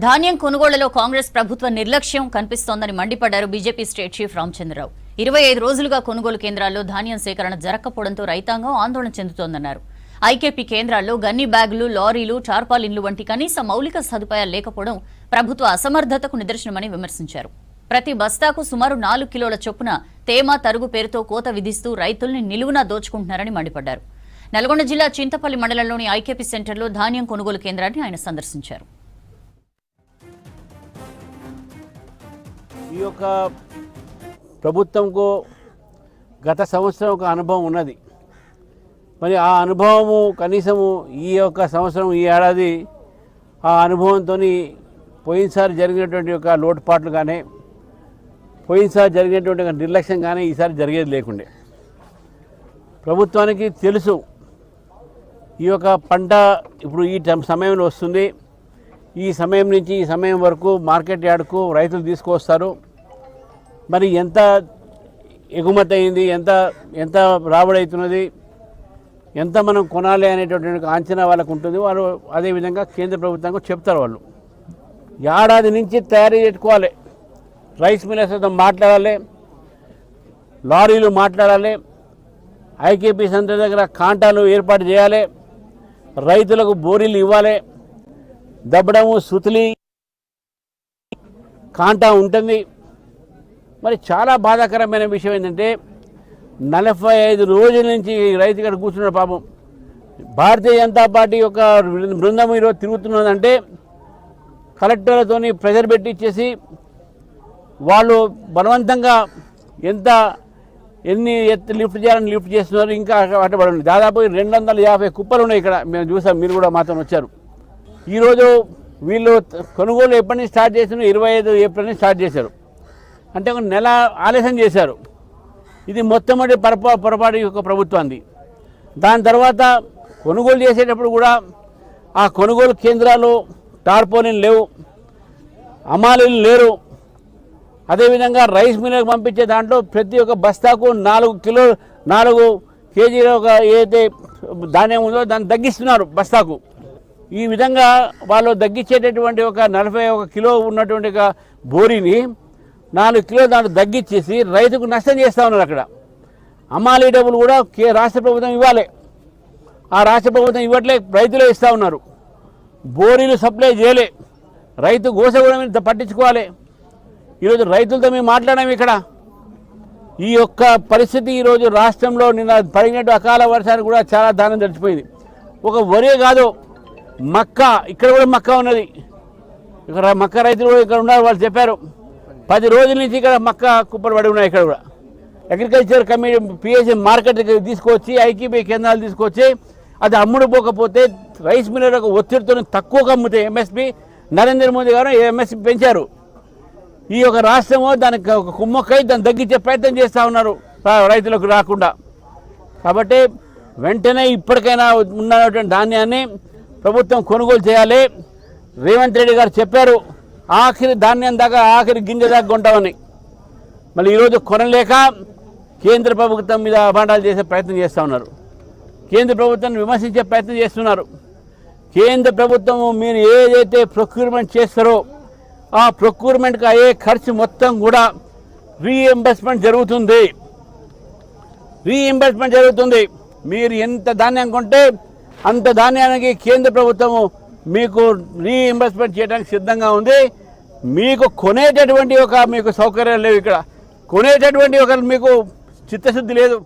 ధాన్యం కొనుగోళ్లలో కాంగ్రెస్ ప్రభుత్వ నిర్లక్ష్యం కనిపిస్తోందని మండిపడ్డారు బీజేపీ స్టేట్ చీఫ్ రామచంద్రరావు. 25 రోజులుగా కొనుగోలు కేంద్రాల్లో ధాన్యం సేకరణ జరగకపోవడంతో రైతాంగం ఆందోళన చెందుతోందన్నారు. ఐకేపీ కేంద్రాల్లో గన్ని బ్యాగులు, లారీలు, టార్పాలిన్లు వంటి కనీస మౌలిక సదుపాయాలు లేకపోవడం ప్రభుత్వ అసమర్థతకు నిదర్శనమని విమర్శించారు. ప్రతి బస్తాకు సుమారు 4 కిలోల చొప్పున తేమ, తరుగు పేరుతో కోత విధిస్తూ రైతుల్ని నిలువునా దోచుకుంటున్నారని మండిపడ్డారు. నల్గొండ జిల్లా చింతపల్లి మండలంలోని ఐకేపీ సెంటర్లో ధాన్యం కొనుగోలు కేంద్రాన్ని ఆయన సందర్శించారు. ఈ యొక్క ప్రభుత్వంకు గత సంవత్సరం ఒక అనుభవం ఉన్నది. మరి ఆ అనుభవము కనీసము ఈ యొక్క సంవత్సరం, ఈ ఏడాది ఆ అనుభవంతో పోయినసారి జరిగినటువంటి ఒక లోటుపాట్లు కానీ, పోయినసారి జరిగినటువంటి ఒక నిర్లక్ష్యం కానీ ఈసారి జరిగేది లేకుండే. ప్రభుత్వానికి తెలుసు ఈ యొక్క పంట ఇప్పుడు ఈ సమయంలో వస్తుంది, ఈ సమయం నుంచి ఈ సమయం వరకు మార్కెట్ యార్డ్కు రైతులు తీసుకువస్తారు. మరి ఎంత ఎగుమతి అయింది, ఎంత రాబడి అవుతున్నది, ఎంత మనం కొనాలి అనేటటువంటి అంచనా వాళ్ళకు ఉంటుంది. వాళ్ళు అదేవిధంగా కేంద్ర ప్రభుత్వానికి చెప్తారు. వాళ్ళు ఏడాది నుంచి తయారీ పెట్టుకోవాలి. రైస్ మిల్లర్స్తో మాట్లాడాలి, లారీలు మాట్లాడాలి, ఐకేపీ సెంటర్ దగ్గర కాంటాలు ఏర్పాటు చేయాలి, రైతులకు బోరీలు ఇవ్వాలి. దబ్బడము, సుతులి, కాంటా ఉంటుంది. మరి చాలా బాధాకరమైన విషయం ఏంటంటే 45 రోజుల నుంచి రైతు ఇక్కడ కూర్చున్న పాపం. భారతీయ జనతా పార్టీ యొక్క బృందం ఈరోజు తిరుగుతున్నదంటే కలెక్టర్లతో ప్రెజర్ పెట్టించేసి వాళ్ళు బలవంతంగా ఎన్ని లిఫ్ట్ చేయాలని లిఫ్ట్ చేస్తున్నారు. ఇంకా అట్టబడి దాదాపు 250 కుప్పలు ఉన్నాయి ఇక్కడ. మేము చూసాం, మీరు కూడా మాతో వచ్చారు. ఈరోజు వీళ్ళు కొనుగోలు ఎప్పటి నుంచి స్టార్ట్ చేసినారు? 25 ఏప్రిల్ నుంచి స్టార్ట్ చేశారు. అంటే ఒక నెల ఆలస్యం చేశారు. ఇది మొట్టమొదటి పొరపాటు యొక్క ప్రభుత్వాన్ని. దాని తర్వాత కొనుగోలు చేసేటప్పుడు కూడా ఆ కొనుగోలు కేంద్రాలు టార్పోలిన్ లేవు, అమాలీలు లేరు. అదేవిధంగా రైస్ మిల్లులకు పంపించే దాంట్లో ప్రతి ఒక్క బస్తాకు 4 కేజీల ఒక ఏదైతే ధాన్యం ఉందో దాన్ని తగ్గిస్తున్నారు బస్తాకు. ఈ విధంగా వాళ్ళు తగ్గించేటటువంటి ఒక 41 కిలో ఉన్నటువంటి ఒక బోరీని 4 కిలో దాంట్లో తగ్గించేసి రైతుకు నష్టం చేస్తూ ఉన్నారు. అక్కడ అమాలీ డబ్బులు కూడా రాష్ట్ర ప్రభుత్వం ఇవ్వాలి. ఆ రాష్ట్ర ప్రభుత్వం ఇవ్వట్లే, రైతులే ఇస్తూ ఉన్నారు. బోరీలు సప్లై చేయలే, రైతు గోస కూడా పట్టించుకోవాలి. ఈరోజు రైతులతో మేము మాట్లాడాము ఇక్కడ. ఈ యొక్క పరిస్థితి ఈరోజు రాష్ట్రంలో నిన్న పడినట్టు అకాల వర్షానికి కూడా చాలా ధాన్యం తడిచిపోయింది. ఒక వరే కాదు, మక్క, ఇక్కడ కూడా మక్క ఉన్నది. ఇక్కడ మక్క రైతులు కూడా ఇక్కడ ఉన్నారు. వాళ్ళు చెప్పారు 10 రోజుల నుంచి ఇక్కడ మక్క కుప్పలు పడి ఉన్నాయి. ఇక్కడ కూడా అగ్రికల్చర్ కమిటీ పిఎస్సి మార్కెట్ తీసుకొచ్చి ఐకేపీ కేంద్రాలు తీసుకొచ్చి అది అమ్ముడు పోకపోతే రైస్ మిల్లర్లకు ఒత్తిడితో తక్కువగా అమ్ముతే ఎంఎస్పీ నరేంద్ర మోదీ గారు ఎంఎస్పీ పెంచారు. ఈ యొక్క రాష్ట్రము దానికి ఒక కుమ్మక్కై దాన్ని తగ్గించే ప్రయత్నం చేస్తూ ఉన్నారు రైతులకు రాకుండా. కాబట్టి వెంటనే ఇప్పటికైనా ఉన్నటువంటి ధాన్యాన్ని ప్రభుత్వం కొనుగోలు చేయాలి. రేవంత్ రెడ్డి గారు చెప్పారు ఆఖరి ధాన్యం దాకా, ఆఖరి గింజ దాకా కొంటామని. మళ్ళీ ఈరోజు కొనలేక కేంద్ర ప్రభుత్వం మీద అభాండాలు చేసే ప్రయత్నం చేస్తూ ఉన్నారు. కేంద్ర ప్రభుత్వాన్ని విమర్శించే ప్రయత్నం చేస్తున్నారు. కేంద్ర ప్రభుత్వం మీరు ఏదైతే ప్రొక్యూర్మెంట్ చేస్తారో ఆ ప్రొక్యూర్మెంట్కి అయ్యే ఖర్చు మొత్తం కూడా రీఎంబర్స్మెంట్ జరుగుతుంది. మీరు ఎంత ధాన్యం కొంటే అంత ధాన్యానికి కేంద్ర ప్రభుత్వము మీకు రీఎంబర్స్మెంట్ చేయడానికి సిద్ధంగా ఉంది. మీకు కొనేటటువంటి మీకు సౌకర్యాలు లేవు. ఇక్కడ కొనేటటువంటి మీకు చిత్తశుద్ధి లేదు.